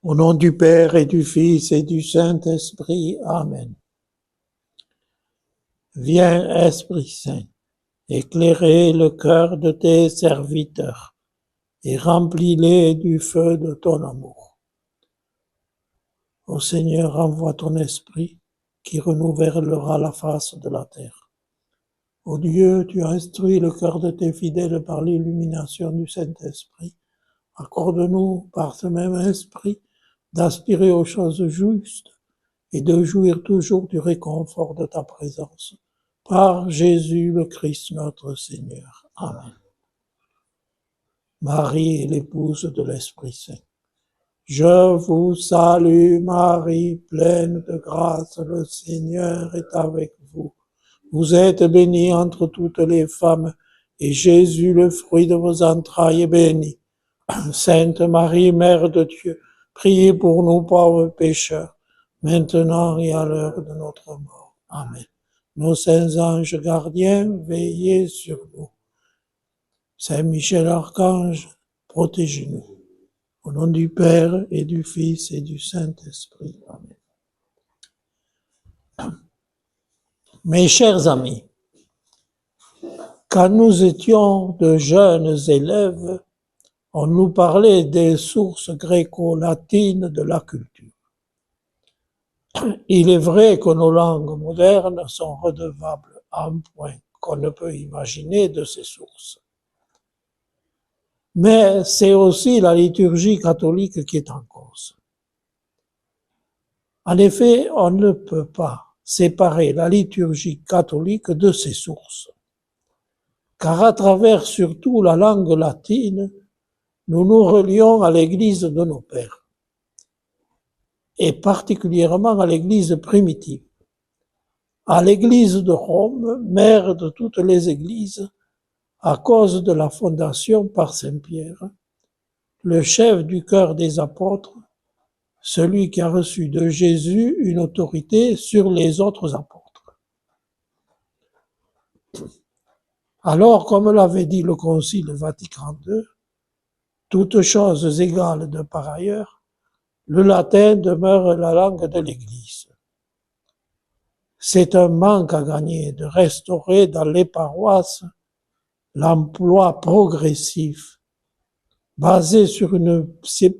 Au nom du Père et du Fils et du Saint-Esprit. Amen. Viens, Esprit Saint, éclairer le cœur de tes serviteurs et remplis-les du feu de ton amour. Ô Seigneur, envoie ton Esprit qui renouvellera la face de la terre. Ô Dieu, tu as instruit le cœur de tes fidèles par l'illumination du Saint-Esprit. Accorde-nous par ce même Esprit d'aspirer aux choses justes et de jouir toujours du réconfort de ta présence. Par Jésus le Christ notre Seigneur. Amen. Marie est l'épouse de l'Esprit Saint. Je vous salue Marie, pleine de grâce, le Seigneur est avec vous. Vous êtes bénie entre toutes les femmes, et Jésus, le fruit de vos entrailles, est béni. Sainte Marie, Mère de Dieu, priez pour nous pauvres pécheurs, maintenant et à l'heure de notre mort. Amen. Nos saints anges gardiens, veillez sur nous. Saint Michel Archange, protégez-nous. Au nom du Père et du Fils et du Saint-Esprit. Amen. Mes chers amis, quand nous étions de jeunes élèves, on nous parlait des sources gréco-latines de la culture. Il est vrai que nos langues modernes sont redevables à un point qu'on ne peut imaginer de ces sources. Mais c'est aussi la liturgie catholique qui est en cause. En effet, on ne peut pas séparer la liturgie catholique de ses sources, car à travers surtout la langue latine, nous nous relions à l'Église de nos pères, et particulièrement à l'Église primitive, à l'Église de Rome, mère de toutes les Églises, à cause de la fondation par Saint Pierre, le chef du cœur des apôtres, celui qui a reçu de Jésus une autorité sur les autres apôtres. Alors, comme l'avait dit le Concile Vatican II, toutes choses égales de par ailleurs, le latin demeure la langue de l'Église. C'est un manque à gagner de restaurer dans les paroisses l'emploi progressif, basé sur une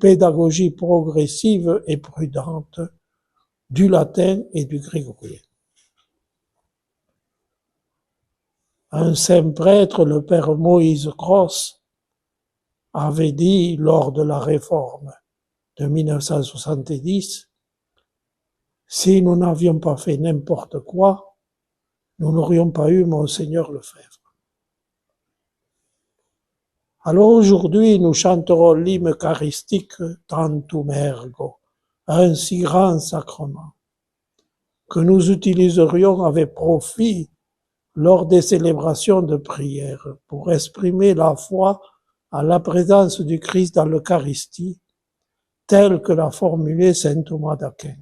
pédagogie progressive et prudente du latin et du grégorien. Un saint prêtre, le père Moïse Gross, avait dit lors de la réforme de 1970, si nous n'avions pas fait n'importe quoi, nous n'aurions pas eu Monseigneur Lefebvre. Alors aujourd'hui, nous chanterons l'hymne eucharistique Tantum Ergo, un si grand sacrement, que nous utiliserions avec profit lors des célébrations de prière pour exprimer la foi à la présence du Christ dans l'Eucharistie, telle que l'a formulée saint Thomas d'Aquin,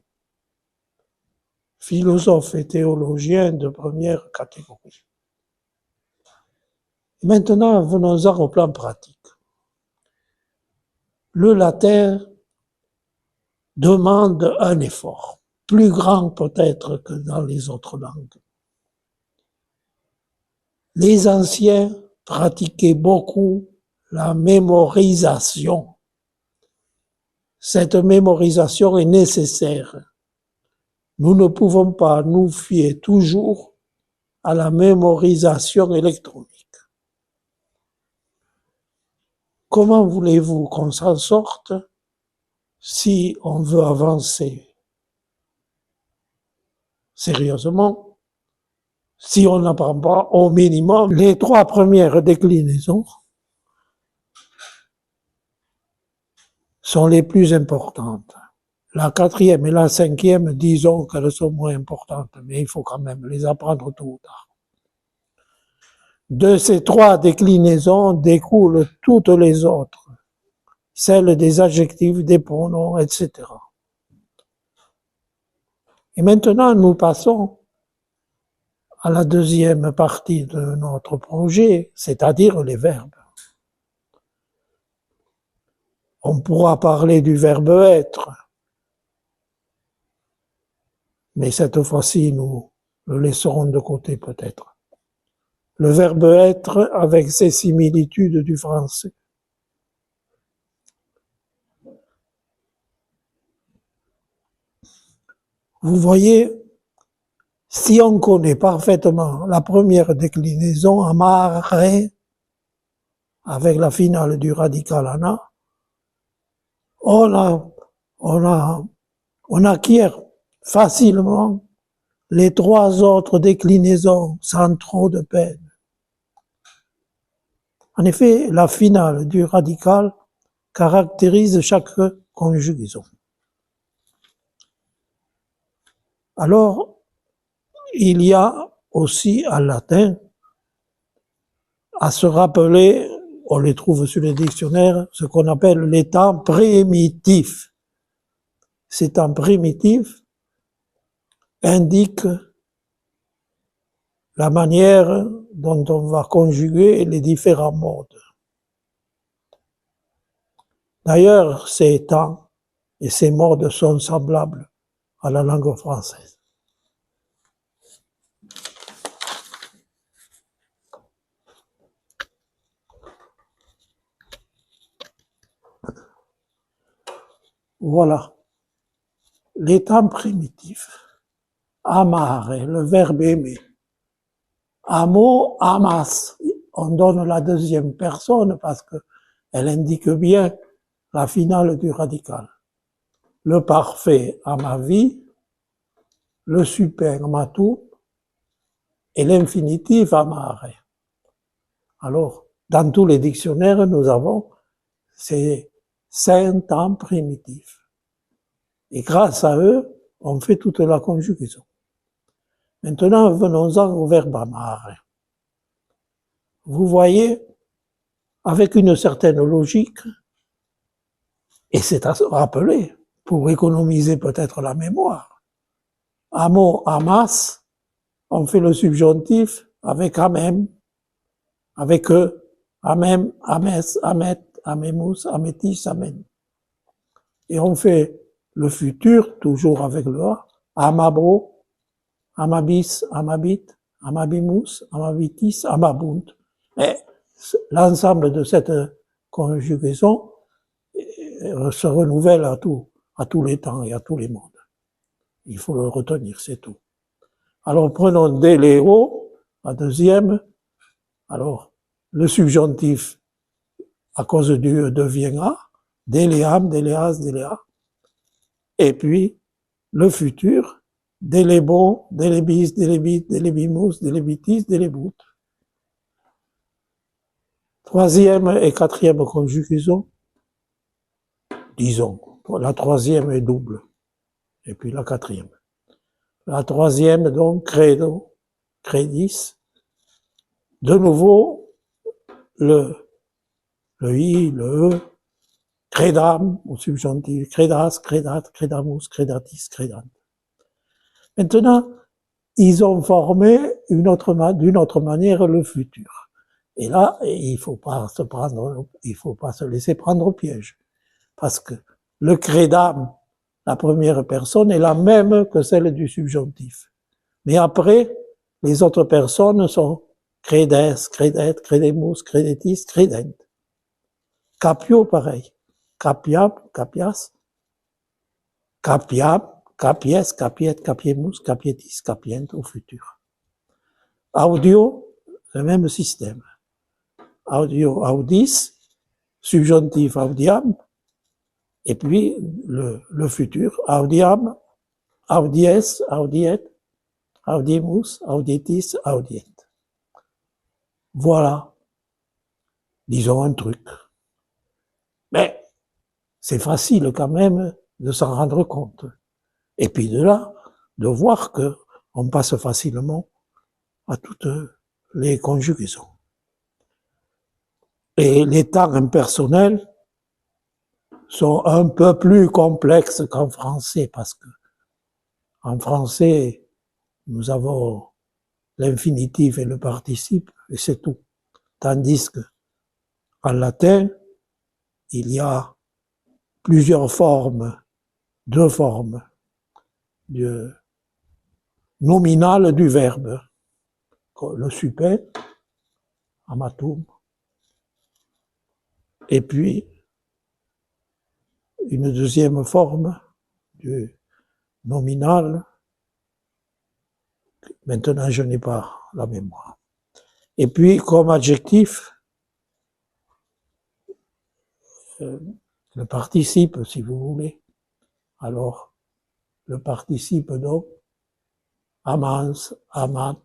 philosophe et théologien de première catégorie. Maintenant, venons-en au plan pratique. Le latin demande un effort, plus grand peut-être que dans les autres langues. Les anciens pratiquaient beaucoup la mémorisation. Cette mémorisation est nécessaire. Nous ne pouvons pas nous fier toujours à la mémorisation électronique. Comment voulez-vous qu'on s'en sorte si on veut avancer sérieusement, si on n'apprend pas au minimum les 3 premières déclinaisons sont les plus importantes. La 4e et la 5e, disons qu'elles sont moins importantes, mais il faut quand même les apprendre tôt ou tard. De ces 3 déclinaisons découlent toutes les autres, celles des adjectifs, des pronoms, etc. Et maintenant, nous passons à la deuxième partie de notre projet, c'est-à-dire les verbes. on pourra parler du verbe être, mais cette fois-ci, nous le laisserons de côté peut-être. Le verbe être avec ses similitudes du français. Vous voyez, si on connaît parfaitement la première déclinaison, amare, avec la finale du radical ana, on acquiert facilement les trois autres déclinaisons sans trop de peine. En effet, la finale du radical caractérise chaque conjugaison. Alors, il y a aussi en latin à se rappeler, on les trouve sur les dictionnaires, ce qu'on appelle les temps primitifs. Ces temps primitifs indiquent la manière dont on va conjuguer les différents modes. D'ailleurs, ces temps et ces modes sont semblables à la langue française. Voilà. Les temps primitifs. Amare, le verbe aimer. Amo, amas. On donne la deuxième personne parce que elle indique bien la finale du radical. Le parfait, amavi. Le super, amatu. Et l'infinitif, amare. Alors, dans tous les dictionnaires, nous avons ces 5 temps primitifs. Et grâce à eux, on fait toute la conjugaison. Maintenant, venons-en au verbe amare. Vous voyez, avec une certaine logique, et c'est à se rappeler, pour économiser peut-être la mémoire, amo, amas, on fait le subjonctif avec amem, avec amem, ames, amet, amemus, ametis, amen. Et on fait le futur, toujours avec le a, amabo, amabis, amabit, amabimus, amabitis, amabunt. Mais l'ensemble de cette conjugaison se renouvelle à tous les temps et à tous les mondes. Il faut le retenir, c'est tout. Alors prenons déléo, la deuxième. Alors, le subjonctif, à cause du E, devient a, déléam, déléas, déléa. Et puis, le futur, délébo, délébis, délébit, délébimus, délébitis, délébut. Troisième et quatrième conjugaison, disons, la troisième est double, et puis la quatrième. La troisième, donc, credo, credis. De nouveau, le i, le e, credam, au subjonctif, credas, credat, credamus, credatis, credant. Maintenant, ils ont formé d'une autre manière le futur. Et là, il faut pas se laisser prendre au piège. Parce que le credam, la première personne, est la même que celle du subjonctif. Mais après, les autres personnes sont credes, credet, credemus, credetis, credent. Capio, pareil. Capiam, capias, capiam, capies, capiet, capiemus, capietis, capient au futur. Audio, le même système. Audio, audis, subjonctif audiam, et puis le futur, audiam, audies, audiet, audimus, audietis, audient. Voilà, disons un truc. Mais c'est facile quand même de s'en rendre compte. Et puis de là, de voir que on passe facilement à toutes les conjugaisons. Et les temps impersonnels sont un peu plus complexes qu'en français, parce que en français, nous avons l'infinitif et le participe, et c'est tout. Tandis que en latin, il y a plusieurs formes, deux formes nominales du verbe. Le super, amatum, et puis une deuxième forme du nominal. Maintenant, je n'ai pas la mémoire. Et puis, comme adjectif, le participe, si vous voulez. Alors, le participe donc, amans, amat,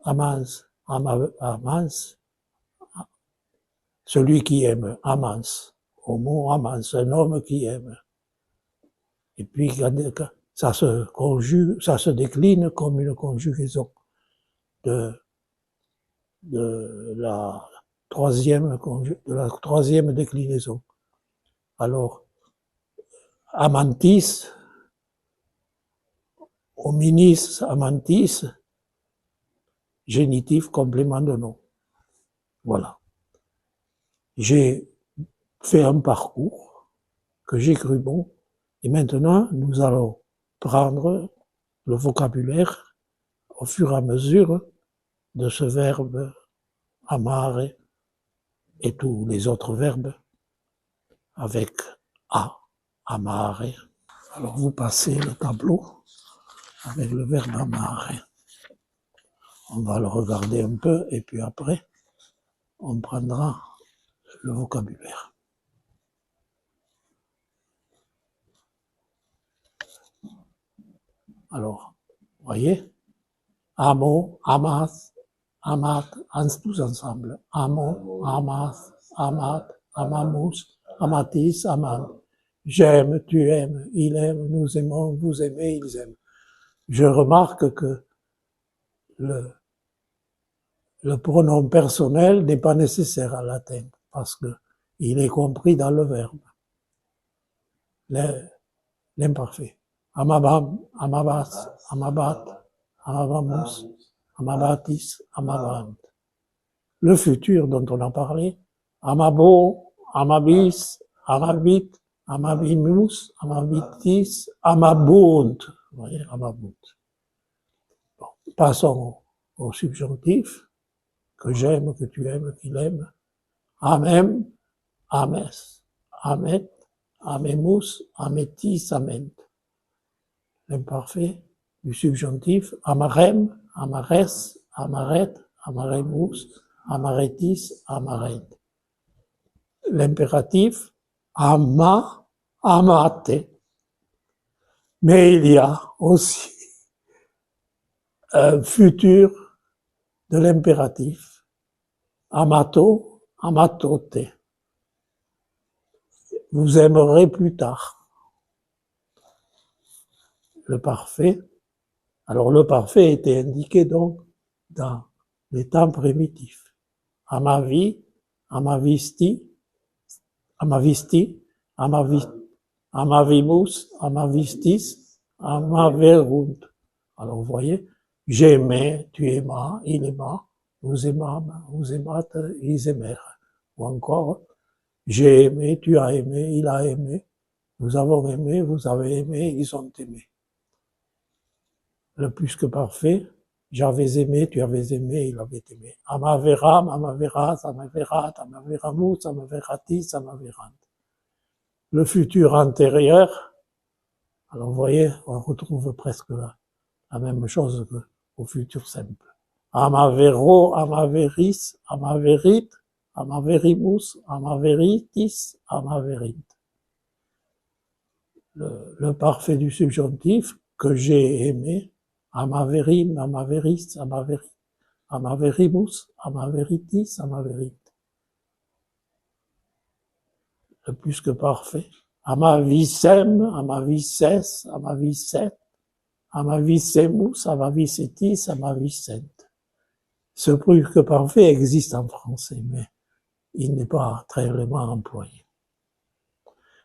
amans, amans, celui qui aime, amans, homo amans, un homme qui aime. Et puis, ça se conjugue, ça se décline comme une conjugaison de la troisième déclinaison. Alors, amantis, hominis, amantis, génitif, complément de nom. Voilà. J'ai fait un parcours que j'ai cru bon, et maintenant, nous allons prendre le vocabulaire au fur et à mesure de ce verbe amare et tous les autres verbes avec a, amare. Alors vous passez le tableau avec le verbe amare. On va le regarder un peu et puis après, on prendra le vocabulaire. Alors, vous voyez, amo, amas, amat, tous ensemble. Amo, amas, amat, amamus, amatis, amam. J'aime, tu aimes, il aime, nous aimons, vous aimez, ils aiment. Je remarque que le pronom personnel n'est pas nécessaire à latin parce que il est compris dans le verbe. L'imparfait. Amabam, amabas, amabat, amabamus, amabatis, amabant. Le futur dont on a parlé, amabo, amabis, amabit, amabimus, amabitis, amabunt. Vous voyez, amabunt. Bon, passons au subjonctif, que j'aime, que tu aimes, qu'il aime. Amem, ames, amet, amemus, ametis, ament. L'imparfait du subjonctif, amarem, amares, amaret, amaremus, amaretis, amaret. L'impératif, ama, amate. Mais il y a aussi un futur de l'impératif, amato, amatote. Vous aimerez plus tard. Le parfait. Alors le parfait était indiqué donc dans les temps primitifs. Amavi, amavisti, amavisti, amavimus, amavistis, amaverunt. Alors vous voyez, j'aimais, tu aimas, il aima, nous aimâmes, vous aimâtes, ils aimèrent. Ou encore, j'ai aimé, tu as aimé, il a aimé, nous avons aimé, vous avez aimé, ils ont aimé. Le plus que parfait, j'avais aimé, tu avais aimé, il avait aimé. Amaveram, amaveras, amaverat, amaveramus, amaveratis, amaverant. Le futur antérieur, alors vous voyez, on retrouve presque la même chose qu'au futur simple. Amavero, amaveris, amaverit, amaverimus, amaveritis, amaverint. Le parfait du subjonctif que j'ai aimé, amaverim, amaveris, amaverit, amaverimus, amaveritis, amaverit. Le plus que parfait. Amavisem, amavises, amaviset, amavisemus, amavisetis, amavicent. Ce plus que parfait existe en français, mais il n'est pas très vraiment employé.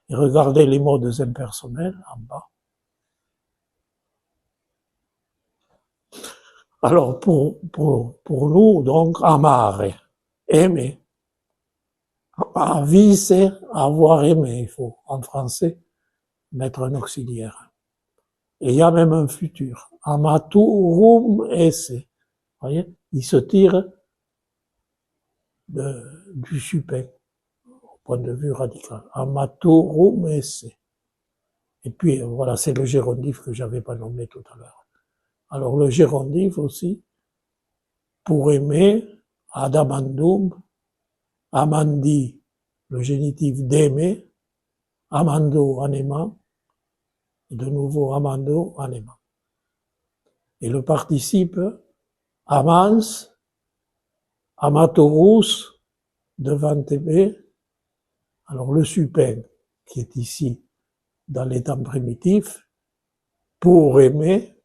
Et regardez les modes impersonnels en bas. Alors, pour nous, donc, amare, aimer. Avis, c'est avoir aimé. Il faut, en français, mettre un auxiliaire. Et il y a même un futur. Amaturum esse. Vous voyez, il se tire du supin, au point de vue radical. Amaturum esse. Et puis, voilà, c'est le gérondif que j'avais pas nommé tout à l'heure. Alors, le gérondif aussi, pour aimer, adamandum, amandi, le génitif d'aimer, amando, en aimant, et de nouveau amando, en aimant. Et le participe, amans, amatorus, devant Tébé, alors le supin, qui est ici, dans les temps primitifs, pour aimer,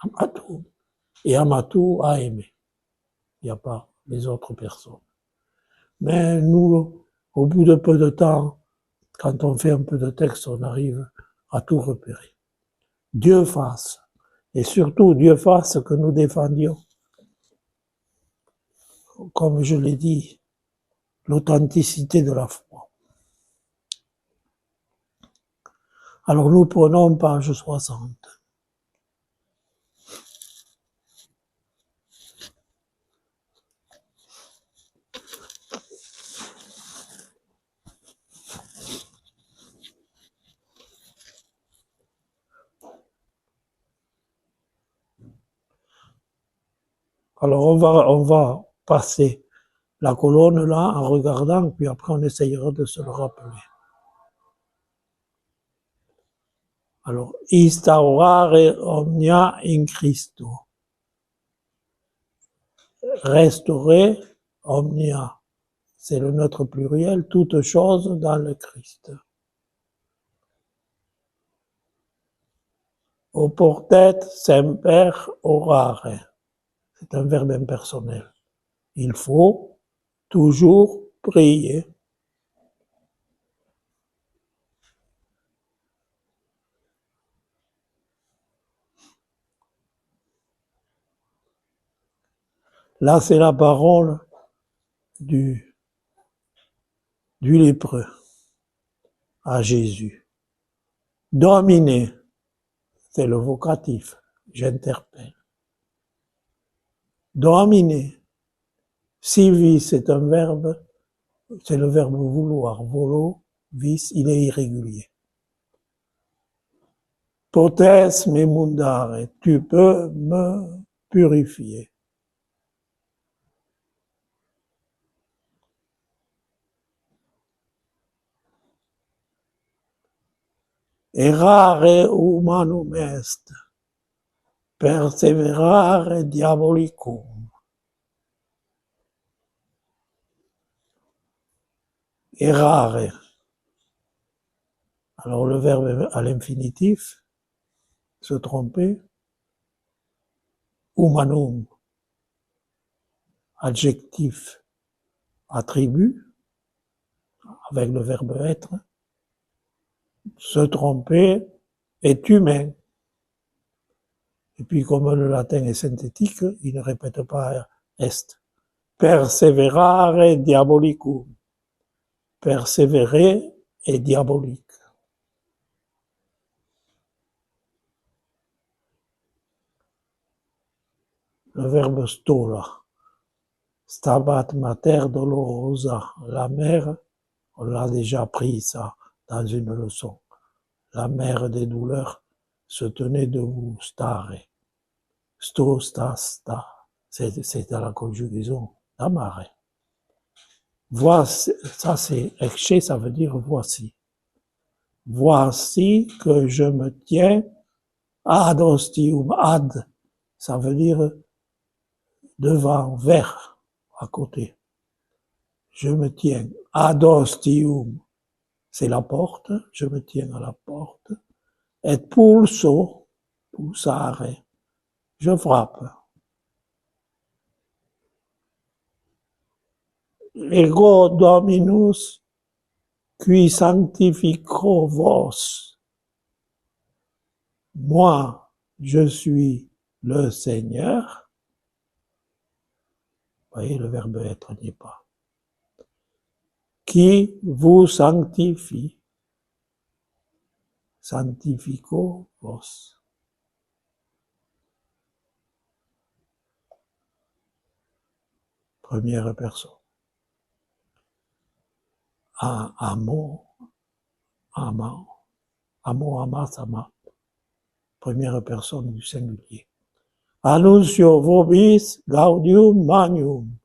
amatou, et amatou à aimer. Il n'y a pas les autres personnes. Mais nous, au bout de peu de temps, quand on fait un peu de texte, on arrive à tout repérer. Dieu fasse, et surtout Dieu fasse que nous défendions, comme je l'ai dit, l'authenticité de la foi. Alors nous prenons page 60. Alors on va passer la colonne là en regardant, puis après on essayera de se le rappeler. Alors, instaurare omnia in Christo. Restaurer omnia. C'est le neutre pluriel, toute chose dans le Christ. Oportet semper orare. C'est un verbe impersonnel. Il faut toujours prier. Là, c'est la parole du lépreux à Jésus. Dominer, c'est le vocatif, j'interpelle. Dominer. Civis, c'est un verbe, c'est le verbe vouloir. Volo, vis, il est irrégulier. Potes me mundare, tu peux me purifier. Errare humanum est, perseverare diabolicum. Errare. Alors le verbe à l'infinitif, se tromper. Humanum, adjectif, attribut, avec le verbe être. Se tromper est humain. Et puis comme le latin est synthétique, il ne répète pas est. Perseverare diabolicum. Persévérer est diabolique. Le verbe stola. Stabat mater dolorosa. La mère, on l'a déjà pris ça dans une leçon. La mère des douleurs se tenait debout, stare. Sto, sta, sta. C'est à la conjugaison d'amare. Voici, ça c'est ecce, ça veut dire voici. Voici que je me tiens ad ostium, ad, ça veut dire devant, vers, à côté. Je me tiens ad ostium, c'est la porte, je me tiens à la porte. Et pulso, pulsare, je frappe. Ego Dominus, qui sanctifico vos. Moi, je suis le Seigneur. voyez, le verbe être n'y est pas. Qui vous sanctifie. Sanctifico vos. Première personne. Amo, ama, amo, amas, ama. Première personne du singulier. Annuncio vobis gaudium magnum.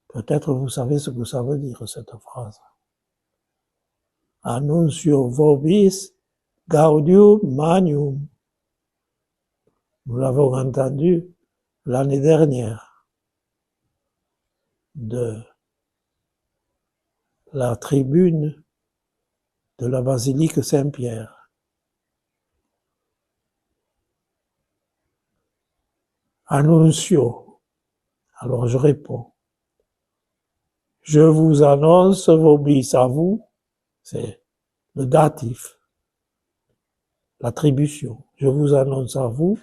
Peut-être vous savez ce que ça veut dire, cette phrase. Annuncio vobis gaudium magnum. Nous l'avons entendu l'année dernière de la tribune de la basilique Saint-Pierre. Annuncio. Alors je réponds. Je vous annonce vobis à vous, c'est le datif, l'attribution. Je vous annonce à vous,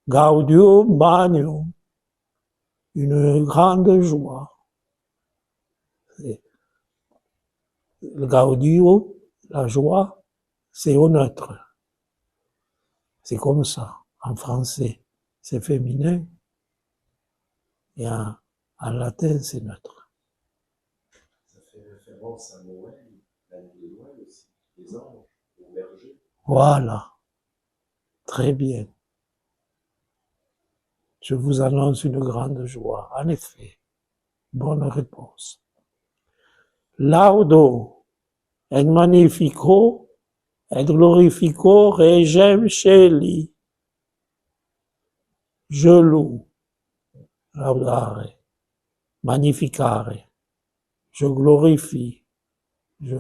gaudium magnum, une grande joie. Le gaudio, la joie, c'est au neutre. C'est comme ça. En français, c'est féminin. Et en latin, c'est neutre. Ça fait référence à Noël, l'année de Noël aussi, les anges, les bergers. Voilà. Très bien. Je vous annonce une grande joie. En effet, bonne réponse. Laudo et magnifico et glorifico regem celi. Je loue, laudare, magnificare. Je glorifie, je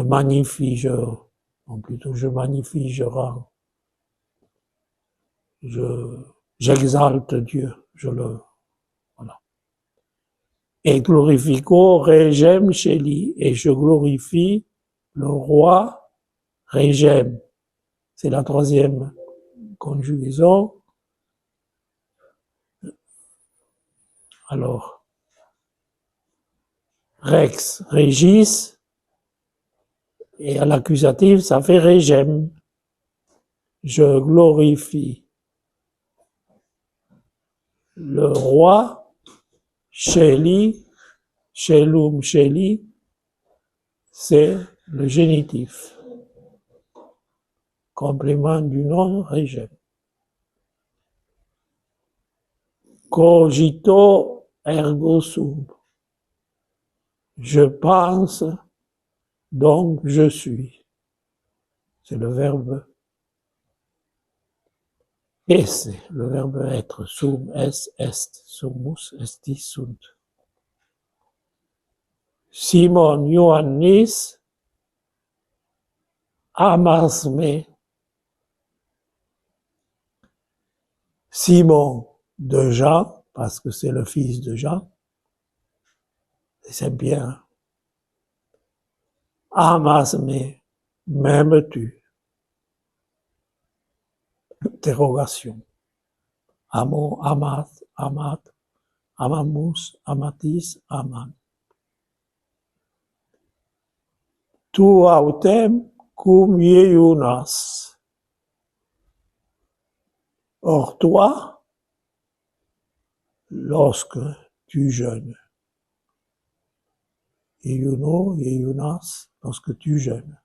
magnifie, je magnifie, je rends, j'exalte Dieu, voilà. Et glorifico regem celi, et je glorifie le roi regem. C'est la troisième conjugaison. Alors, rex, régis, et à l'accusatif, ça fait regem. Je glorifie le roi, celi, celum, celi, c'est le génitif. Complément du nom regem. Cogito ergo sum. Je pense, donc je suis. C'est le verbe esse, le verbe être. Sum, es, est. Sumus, estis, sunt. Simon Ioannis amas me. Simon de Jean, parce que c'est le fils de Jean, et c'est bien. Amas me, m'aimes-tu? Interrogation. Amo, amat, amat, amamus, amatis, aman. Tu autem cum iunas. Or toi, lorsque tu jeûnes. Iuno, iunas, lorsque tu jeûnes.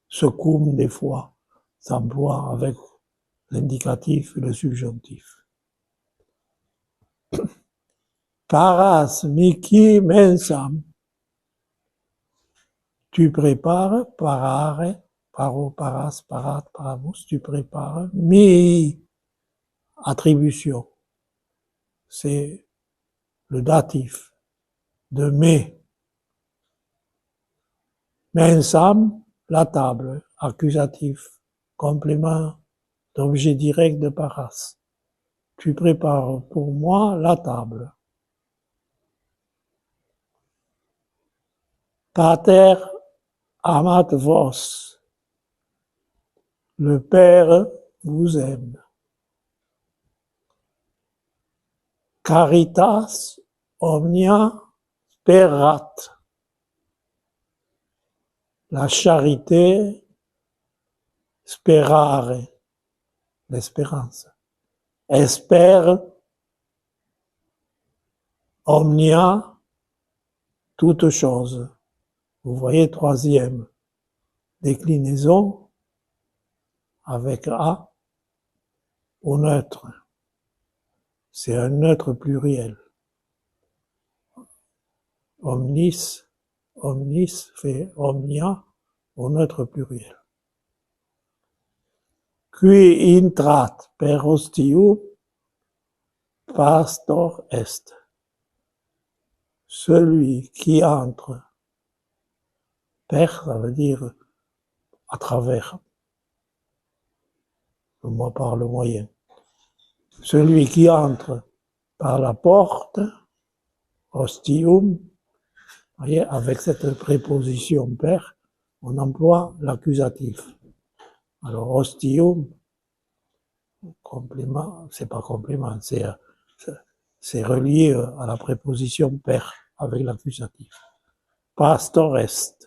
Ce cum, des fois, s'emploie avec l'indicatif et le subjonctif. Paras mihi mensam. Tu prépares, parare, paro, paras, parat, paramus, tu prépares, mi, attribution. C'est le datif de me. Mensam, la table, accusatif, complément d'objet direct de paras. Tu prépares pour moi la table. Pater amat vos. Le Père vous aime. Caritas omnia sperat. La charité sperare, l'espérance. Espère omnia, toute chose. Vous voyez, troisième déclinaison avec A au neutre. C'est un neutre pluriel. Omnis, omnis fait omnia au neutre pluriel. Qui intrat per ostium pastor est. Celui qui entre, per, ça veut dire à travers, le mot par le moyen. Celui qui entre par la porte, ostium, voyez, avec cette préposition per, on emploie l'accusatif. Alors, ostium, complément, c'est pas complément, c'est relié à la préposition per, avec l'accusatif. Pastor est.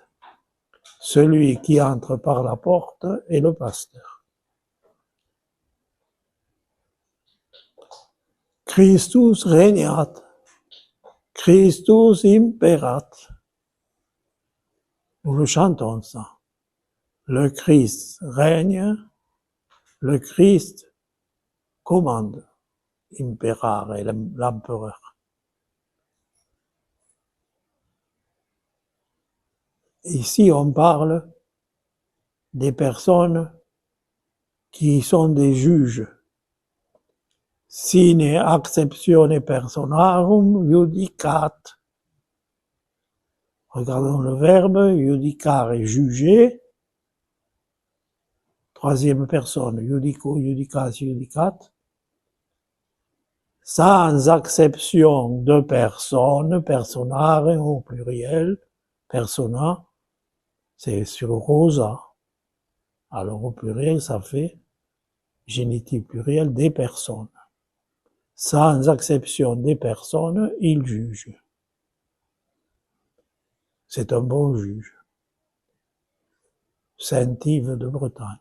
Celui qui entre par la porte est le pasteur. Christus regnat. Christus imperat. Nous le chantons ça. Le Christ règne, le Christ commande. Imperare, l'empereur. Ici, on parle des personnes qui sont des juges. Sine acceptione personarum judicat. Regardons le verbe, judicare, juger. Troisième personne, judico, judicas, judicat. Sans acception de personne, personare au pluriel, persona, c'est sur rosa. Alors au pluriel, ça fait génitif pluriel des personnes. Sans acception des personnes, il juge. C'est un bon juge. Saint Yves de Bretagne.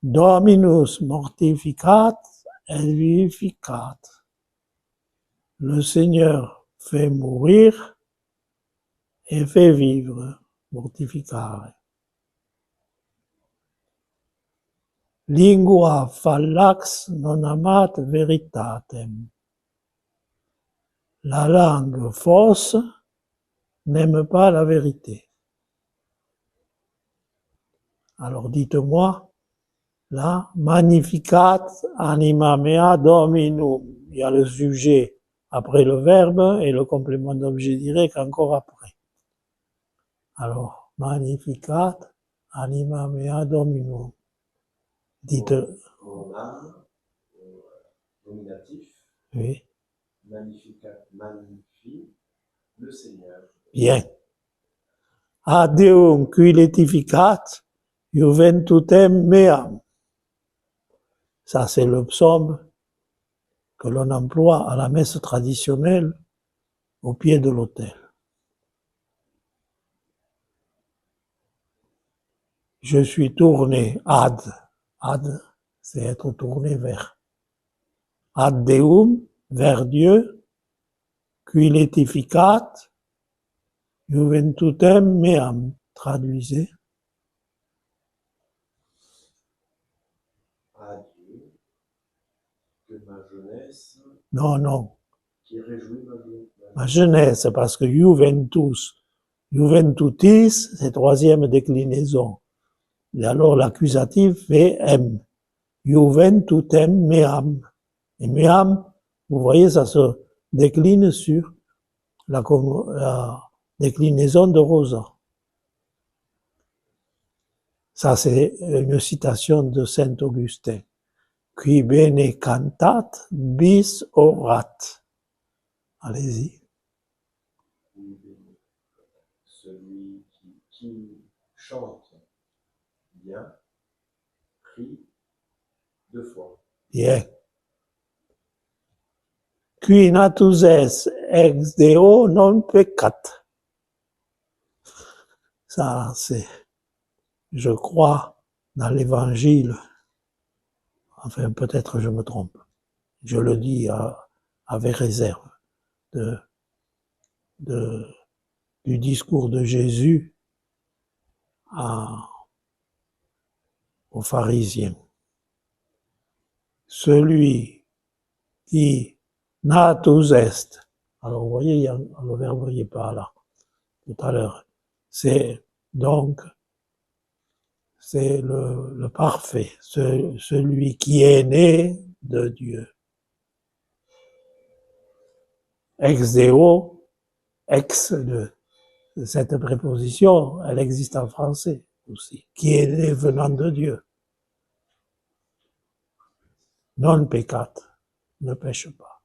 Dominus mortificat et vivificat. Le Seigneur fait mourir et fait vivre, mortificare. Lingua fallax non amat veritatem. La langue fausse n'aime pas la vérité. Alors dites-moi, là, magnificat anima mea dominum. Il y a le sujet après le verbe et le complément d'objet direct encore après. Alors, magnificat anima mea dominum. Dites. Mon âme, nominatif. Oui. Magnificat, magnifie le Seigneur. Bien. Ad Deum qui letificat juventutem meam. Ça, c'est le psaume que l'on emploie à la messe traditionnelle au pied de l'autel. Je suis tourné ad. Ad, c'est être tourné vers. Ad Deum, vers Dieu, qui letificat juventutem meam. Traduisez. À Dieu, que ma jeunesse, Non, non. qui réjouit Ma jeunesse, parce que Juventus, Juventutis, c'est troisième déclinaison. Et alors l'accusatif fait M. Juventutem meam. Et meam, vous voyez, ça se décline sur la déclinaison de Rosa. Ça, c'est une citation de saint Augustin. Qui bene cantat bis orat. Allez-y. celui qui chante bien, prie 2 fois. Bien. qui natus est ex Deo non peccat. Ça, c'est, je crois, dans l'évangile, enfin, peut-être je me trompe, je le dis avec réserve, du discours de Jésus aux pharisiens. Celui qui natus est, alors vous voyez, il y a le verbe qui est pas là, tout à l'heure, c'est donc, c'est le parfait, celui qui est né de Dieu. Ex Deo, ex de cette préposition, elle existe en français aussi, qui est né venant de Dieu. Non peccat, ne pêche pas.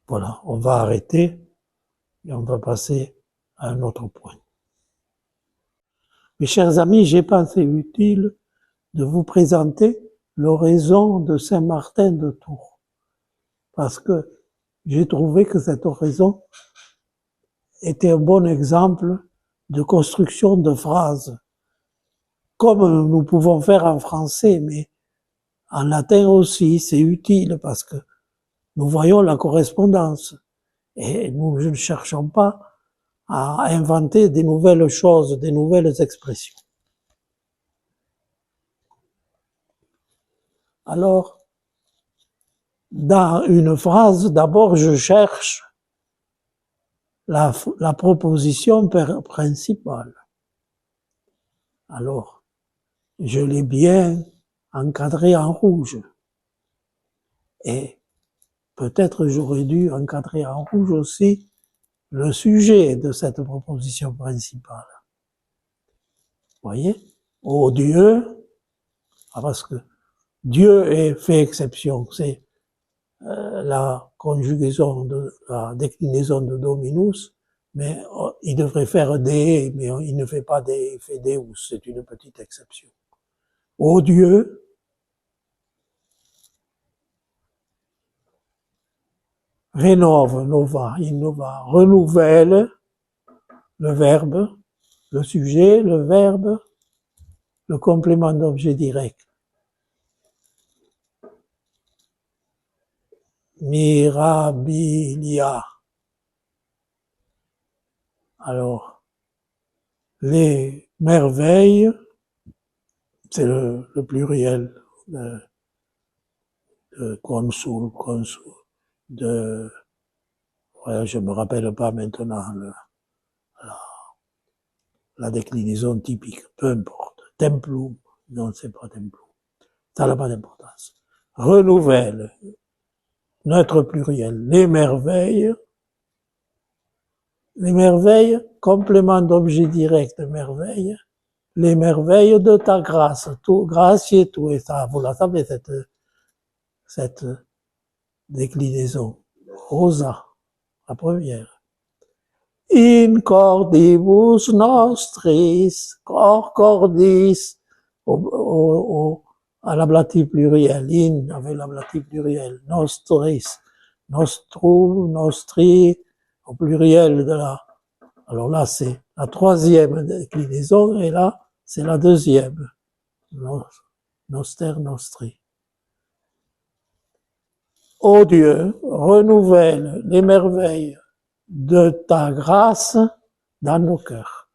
Voilà, on va arrêter et on va passer à un autre point. Mes chers amis, j'ai pensé utile de vous présenter l'oraison de Saint Martin de Tours, parce que j'ai trouvé que cette oraison était un bon exemple de construction de phrases, comme nous pouvons faire en français, mais en latin aussi, c'est utile parce que nous voyons la correspondance et nous ne cherchons pas à inventer des nouvelles choses, des nouvelles expressions. Alors, dans une phrase, d'abord je cherche la proposition principale. Alors, je l'ai bien encadré en rouge. Et peut-être j'aurais dû encadrer en rouge aussi le sujet de cette proposition principale. Vous voyez? Ô Dieu, parce que Dieu est fait exception, c'est la conjugaison de la déclinaison de Dominus, mais il devrait faire Dei, mais il ne fait pas Dei, il fait Deus, c'est une petite exception. Ô Dieu, rénove, nova, innova, renouvelle le verbe, le sujet, le verbe, le complément d'objet direct. Mirabilia. Alors, les merveilles, c'est le pluriel de consul, ouais, je me rappelle pas maintenant la déclinaison typique, peu importe. Templum, non, c'est pas templum. Ça n'a pas d'importance. Renouvelle, neutre pluriel, les merveilles, complément d'objet direct de merveille, les merveilles de ta grâce, tout, gracier tout, et ça, vous la savez, cette déclinaison. Rosa, la première. In cordibus nostris, cordis, à l'ablatif pluriel, in avec l'ablatif pluriel, nostris, nostrum, nostri, au pluriel de la. Alors là, c'est la troisième déclinaison, et là, c'est la deuxième. Noster, nostri. Ô Dieu, renouvelle les merveilles de ta grâce dans nos cœurs.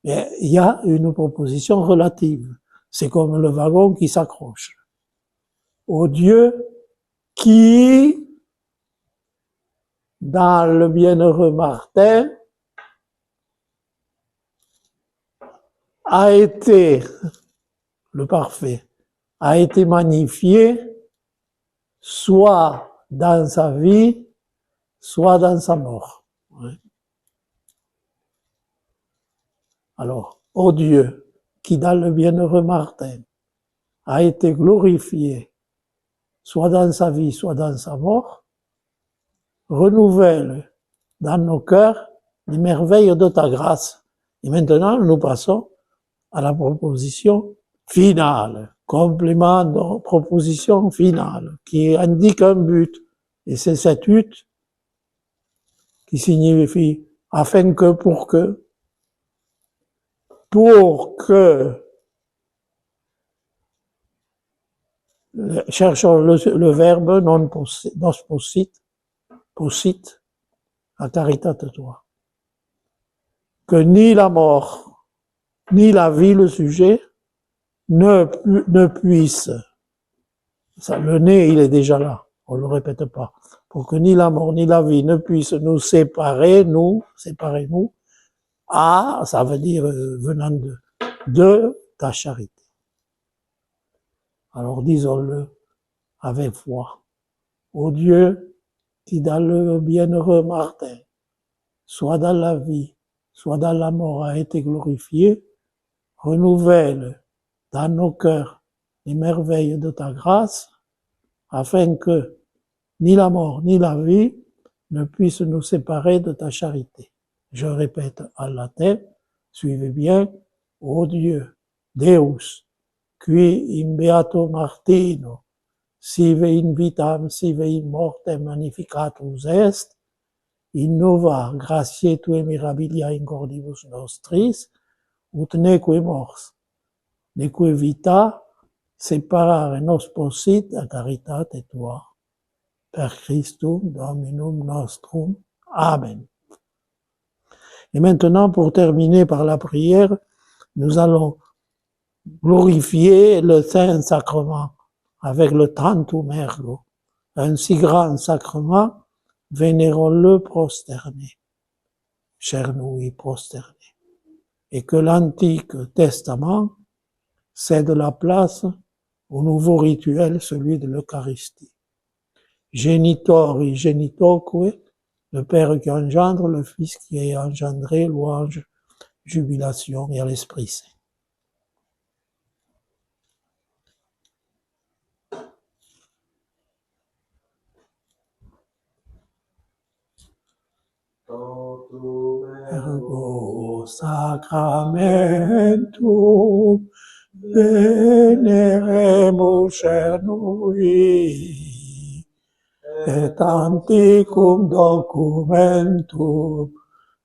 Et il y a une proposition relative. C'est comme le wagon qui s'accroche. Ô Dieu qui, dans le bienheureux Martin, a été, le parfait, a été magnifié, soit dans sa vie, soit dans sa mort. Alors, ô Dieu, qui dans le bienheureux Martin a été glorifié, soit dans sa vie, soit dans sa mort, renouvelle dans nos cœurs les merveilles de ta grâce. Et maintenant, nous passons à la proposition finale. complément de proposition finale, qui indique un but. Et c'est cet but qui signifie afin que, pour que, cherchons le verbe non possit, a caritate tua. Que ni la mort, ni la vie, le sujet, ne puisse, ça, le nez, il est déjà là, on le répète pas, pour que ni la mort, ni la vie ne puissent nous séparer, nous, ça veut dire venant de ta charité. Alors disons-le avec foi. Ô Dieu, qui dans le bienheureux Martin, soit dans la vie, soit dans la mort, a été glorifié, renouvelle dans nos cœurs les merveilles de ta grâce, afin que ni la mort ni la vie ne puissent nous séparer de ta charité. Je répète en latin, suivez bien, ô Dieu, Deus, qui in beato Martino, sive in vitam, sive in mortem magnificatus est, in nova gratiae tue mirabilia in cordibus nostris, ut neque mors, neque vita, separare nos possit a caritate tua. Per Christum Dominum nostrum. Amen. Et maintenant, pour terminer par la prière, nous allons glorifier le Saint-Sacrement avec le Tantum Ergo. Un si grand sacrement, vénérons-le prosterné. Chers nous y prosterner. Et que l'Antique Testament cède la place au nouveau rituel, celui de l'Eucharistie. Genitori genitoque, le Père qui engendre, le Fils qui est engendré, louange, jubilation et à l'Esprit Saint. Ergo sacramentum veneremus cernui, et anticum documentum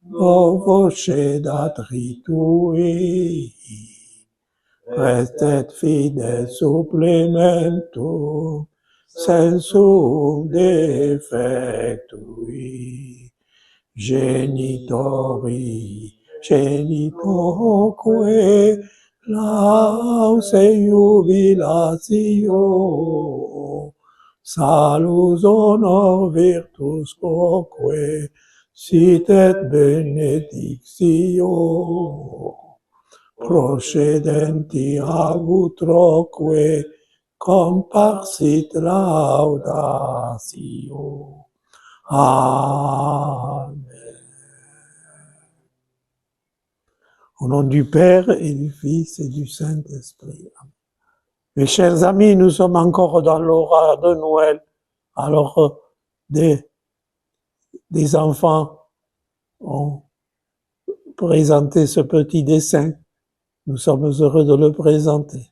novo cedat ritui, restet fide supplementum sensum defectui. Genitori, genitoque, lause jubilatio, salus honor virtus quoque, sit et benedictio, procedenti abutroque, comparsit laudatio. Amen. Au nom du Père et du Fils et du Saint-Esprit. Mes chers amis, nous sommes encore dans l'aura de Noël. Alors, des enfants ont présenté ce petit dessin. Nous sommes heureux de le présenter.